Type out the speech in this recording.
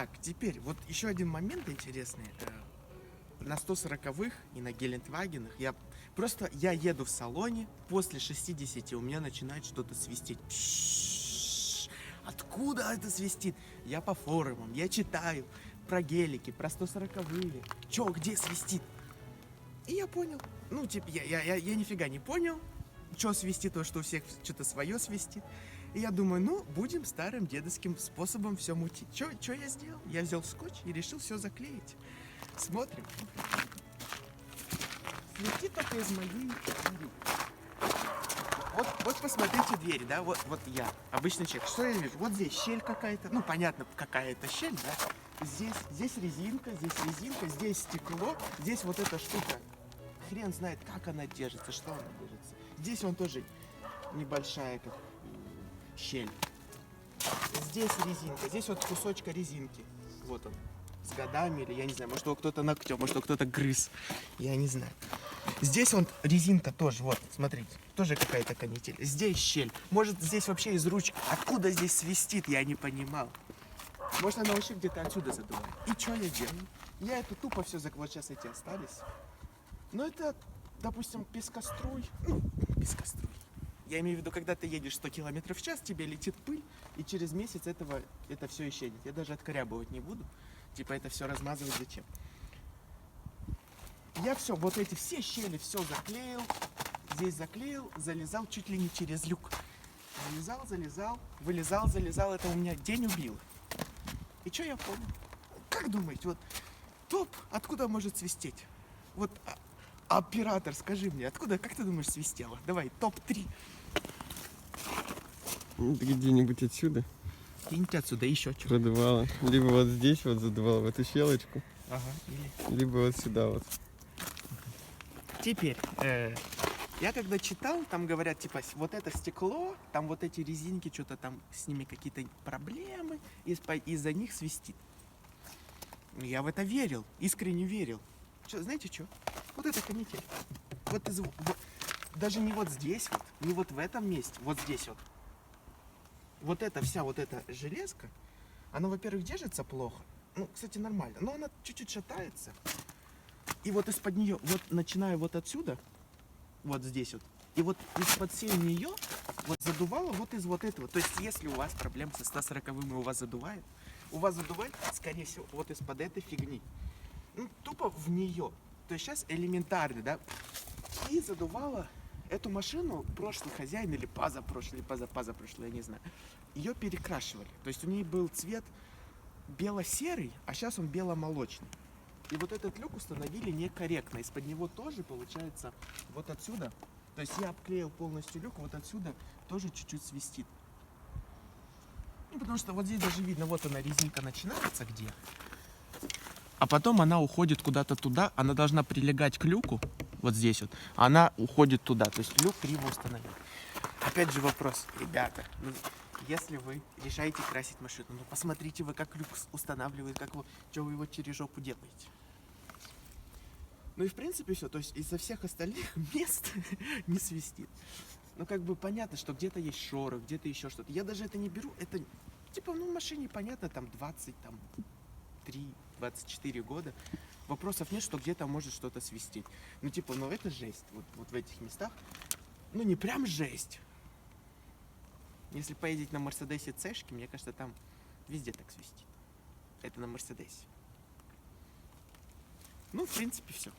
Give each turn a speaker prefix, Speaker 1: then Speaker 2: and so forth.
Speaker 1: Так, теперь вот еще один момент интересный. На 140-х и на Гелендвагенах я еду в салоне, после 60 у меня начинает что-то свистеть. Откуда это свистит? Я по форумам, я читаю про гелики, про 140-е. Че, где свистит? И я понял. Ну, типа, я нифига не понял, что свистит, то, что у всех что-то свое свистит. И я думаю, ну, будем старым дедовским способом все мутить. Что я сделал? Я взял скотч и решил все заклеить. Смотрим. Свистит только из моей двери. Вот посмотрите дверь, да, вот я, обычный человек. Что я вижу? Вот здесь щель какая-то, ну, понятно, какая это щель, да. Здесь резинка, здесь стекло, здесь вот эта штука. Хрен знает, как она держится, что она держится. Здесь он тоже небольшая, как щель. Здесь резинка, здесь вот кусочка резинки. Вот он, с годами, или я не знаю, может его кто-то ногтем, может его кто-то грыз, я не знаю. Здесь вот резинка тоже, вот, смотрите, тоже какая-то канитель. Здесь щель, может здесь вообще из ручки. Откуда здесь свистит, я не понимал. Может она вообще где-то отсюда задувает. И что я делаю? Я это тупо все закрыл, вот сейчас эти остались. Но это, допустим, пескоструй, ну, пескоструй. Я имею в виду, когда ты едешь 100 км в час, тебе летит пыль, и через месяц это все исчезнет. Я даже откорябывать не буду. Типа это все размазывать зачем? Я все, вот эти все щели, все заклеил. Здесь заклеил, залезал чуть ли не через люк. Залезал, вылезал. Это у меня день убил. И что я понял? Как думаете, вот топ откуда может свистеть? Вот оператор, скажи мне, откуда, как ты думаешь, свистело? Давай, топ-3.
Speaker 2: Где-нибудь отсюда
Speaker 1: Где-нибудь отсюда еще что.
Speaker 2: продувало. Либо вот здесь вот задувало, в эту щелочку.
Speaker 1: Ага, или...
Speaker 2: Либо вот сюда вот.
Speaker 1: Теперь, я когда читал, там говорят, типа, вот это стекло, там вот эти резинки, что-то там с ними какие-то проблемы, из-за них свистит. Я в это верил, искренне верил. Знаете что? Вот это канитель. Даже не вот здесь вот, не вот в этом месте, вот здесь вот. Вот эта вся вот эта железка, она, во-первых, держится плохо. Ну, кстати, нормально. Но она чуть-чуть шатается. И вот из-под нее, вот начиная вот отсюда, вот здесь вот, и вот из-под всей нее вот задувало вот из вот этого. То есть, если у вас проблем со 140-м и у вас задувает, скорее всего, вот из-под этой фигни. Ну, тупо в нее. То есть сейчас элементарно, да? И задувало эту машину прошлый хозяин или позапрошлый, я не знаю. Ее перекрашивали. То есть у нее был цвет бело-серый, а сейчас он бело-молочный. И вот этот люк установили некорректно. Из-под него тоже получается вот отсюда. То есть я обклеил полностью люк, вот отсюда тоже чуть-чуть свистит. Ну, потому что вот здесь даже видно, вот она резинка начинается где. А потом она уходит куда-то туда, она должна прилегать к люку, вот здесь вот, а она уходит туда, то есть люк криво установлен. Опять же вопрос, ребята, ну, если вы решаете красить машину, ну посмотрите вы, как люк устанавливает, что вы его через жопу делаете. Ну и в принципе все, то есть из-за всех остальных мест не свистит. Ну как бы понятно, что где-то есть шорох, где-то еще что-то. Я даже это не беру, это типа, ну в машине понятно, там 23-24 года. Вопросов нет, что где-то может что-то свистеть. Ну типа, ну это жесть, вот в этих местах. Ну не прям жесть. Если поездить на Мерседесе Цешке, мне кажется, там везде так свистит. Это на Мерседесе. Ну, в принципе, все.